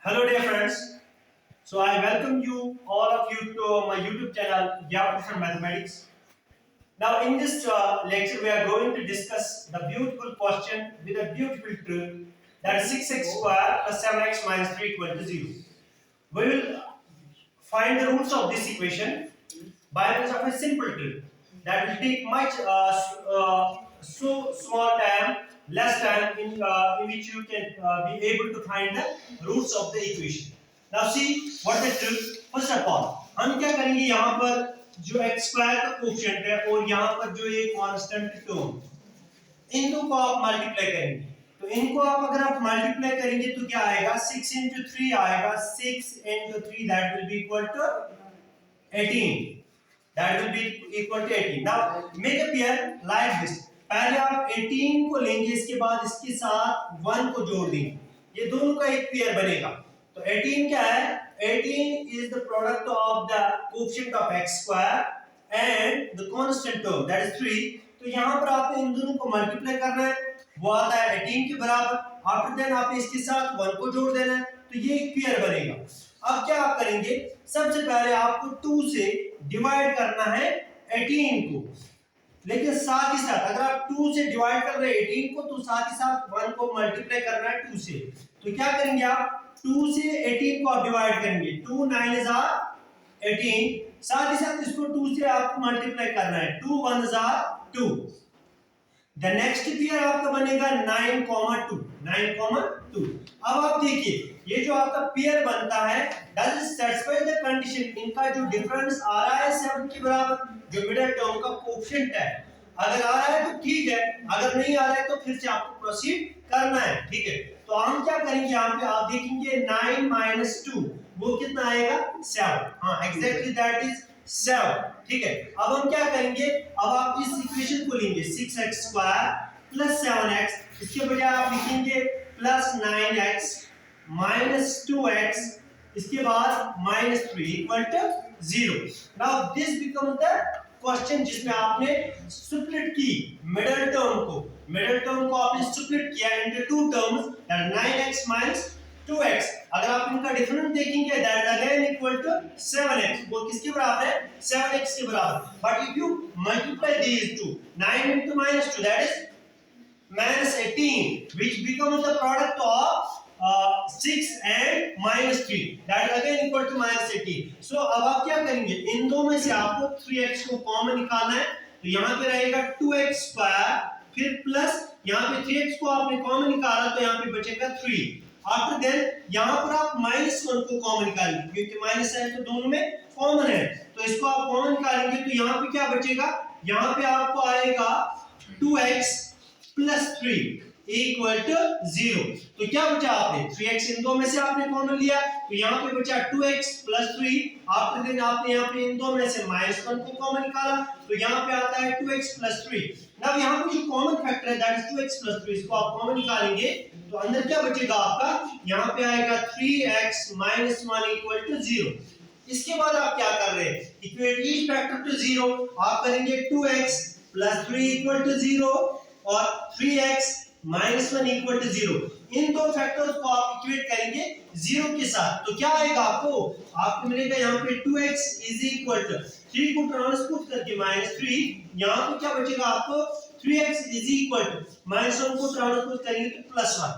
Hello dear friends. So I welcome you all of you to my YouTube channel Geometry Mathematics. Now in this lecture we are going to discuss the beautiful question with a beautiful truth that is 6x square plus 7x minus 3 equal to 0. We will find the roots of this equation by means of a simple trick that will take much so small time, less time in which you can be able to find the roots of the equation. Now see what the trick. First of all, हम क्या करेंगे यहाँ पर जो x square का coefficient है और यहाँ पर जो ये कांस्टेंट टर्म, इन दो को आप मल्टीप्लाई करेंगे। तो इनको आप अगर आप मल्टीप्लाई करेंगे तो क्या आएगा 6 into 3 आएगा 6 into 3 that will be equal to 18. That will be equal to 18. Now make a pair like this. पहले आप 18 को लेंगे, इसके बाद इसके साथ 1 को जोड़ देंगे, ये दोनों का एक पेयर बनेगा। तो 18 क्या है? 18 is the product of the coefficient of x square and the constant term that is 3. तो यहाँ पर आपको इन दोनों को मल्टीप्लाई करना है, वो आता है 18 के बराबर। आफ्टर देन आपने इसके साथ 1 को जोड़ देना है, तो ये एक पेयर बनेगा। अब क्या आप करेंगे, सबसे पहले आपको 2 से डिवाइड करना है 18 को, लेकिन साथ ही साथ अगर आप 2 से डिवाइड कर रहे हैं 18 को तो साथ ही साथ 1 को मल्टीप्लाई करना है 2 से। तो क्या करेंगे आप 2 से 18 को आप डिवाइड करेंगे, 2 9 is 18, साथ ही साथ इसको 2 से आपको मल्टीप्लाई करना है, 2 1 is 2। द नेक्स्ट पेयर आपका बनेगा 9, 2। अब आप देखिए ये जो आपका पेयर बनता है does it satisfy the condition, इनका जो डिफरेंस आ रहा है 7 के बराबर, जो मिडिल टर्म का कोएफिशिएंट है। अगर आ रहा है तो ठीक है, अगर नहीं आ रहा है तो फिर से आपको प्रोसीड करना है, ठीक है। तो हम क्या करेंगे, यहाँ पे आप देखेंगे 9 minus 2 वो कितना आएगा 7। हाँ एग्जैक्टली दैट इज 7, ठीक है। अब हम क्या करेंगे, अब आप इस इक्वेशन को लेंगे 6x स्क्वायर प्लस 7x, इसके बजाय आप लिखेंगे प्लस 9x माइनस 2x, इसके बाद minus 3 equal to 0। Now this become the question जिसमें आपने स्प्लिट की मिडिल टर्म को आपने स्प्लिट किया into two terms, that 9x minus 2x। अगर आप इनका डिफरेंस देखेंगे that again equal to 7x, वो किसके बराबर है 7x के बराबर। But if you multiply these two 9 into minus 2 that is minus 18 which becomes the product of 6 and minus 3 that is again equal to minus 18. So अब आप क्या करेंगे, इन दो में से आपको 3x को कॉमन निकालना है, तो यहाँ पे रहेगा 2x स्क्वायर फिर प्लस यहाँ पे 3x को आपने कॉमन निकाला तो यहाँ पे बचेगा 3। आफ्टर देन यहाँ पर आप -1 को कॉमन निकालेंगे क्योंकि माइनस है तो दोनों में कॉमन है, तो इसको आप कॉमन निकालेंगे तो यहाँ पे क्या बचेगा, यहाँ पे आपको आएगा 2x प्लस 3 इक्वल टू 0। तो क्या बचा आपने 3x, इन दो में से आपने कॉमन लिया तो यहाँ पे बचा 2x प्लस 3। आफ्टर देन आपने यहाँ पे इन दो में से -1 को कॉमन निकाला तो यहाँ पे आता है 2x प्लस 3। अब यहाँ पे जो कॉमन फैक्टर है दैट इज 2x प्लस 3, इसको आप कॉमन निकालेंगे तो अंदर क्या बचेगा आपका, यहाँ पे आएगा 3x माइनस 1 इक्वल टू 0। इसके बाद आप क्या कर रहे हैं, इक्वेट ईच फैक्टर टू 0, आप करेंगे 2x प्लस 3 इक्वल टू 0 और 3x माइनस 1 इक्वल टू 0। इन दो फैक्टर्स को आप इक्वेट करेंगे 0 के साथ तो क्या आएगा आपको मिलेगा यहाँ पे 2x इज इक्वल टू 3 को ट्रांसपोज करके -3, यहाँ पे क्या बचेगा आपको 3x इज इक्वल टू -1 को ट्रांसपोज करेंगे तो +1।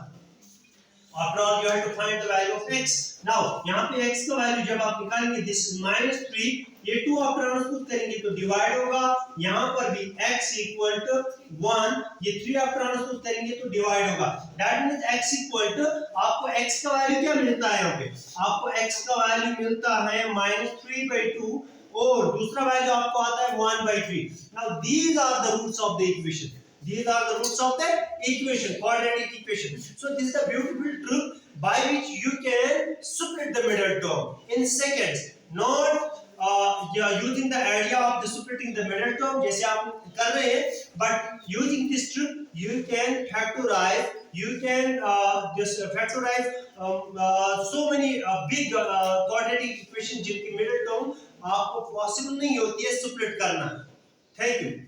After all you have to find the value of x. Now यहाँ पे x का वैल्यू जब आप निकालेंगे this -3, ये 2 आप ट्रांसपोज करेंगे तो डिवाइड होगा, यहाँ पर भी x इक्वल टू 1, ये 3 आप ट्रांसपोज करेंगे तो डिवाइड होगा। That means x equal to आपको x का वैल्यू क्या मिलता है, यहाँ पे आपको x का वैल्यू मिलता है -3/2 और दूसरा वैल्यू आपको आता है 1/3। Now these are the roots of the equation. These are the roots of the equation, quadratic equation. So this is the beautiful trick by which you can split the middle term in seconds. Not using the idea of the splitting the middle term जैसे आप कर रहे हैं, but using this trick you can factorize, you can just factorize so many big quadratic equation जिनकी middle term आपको possible नहीं होती है split करना। Thank you.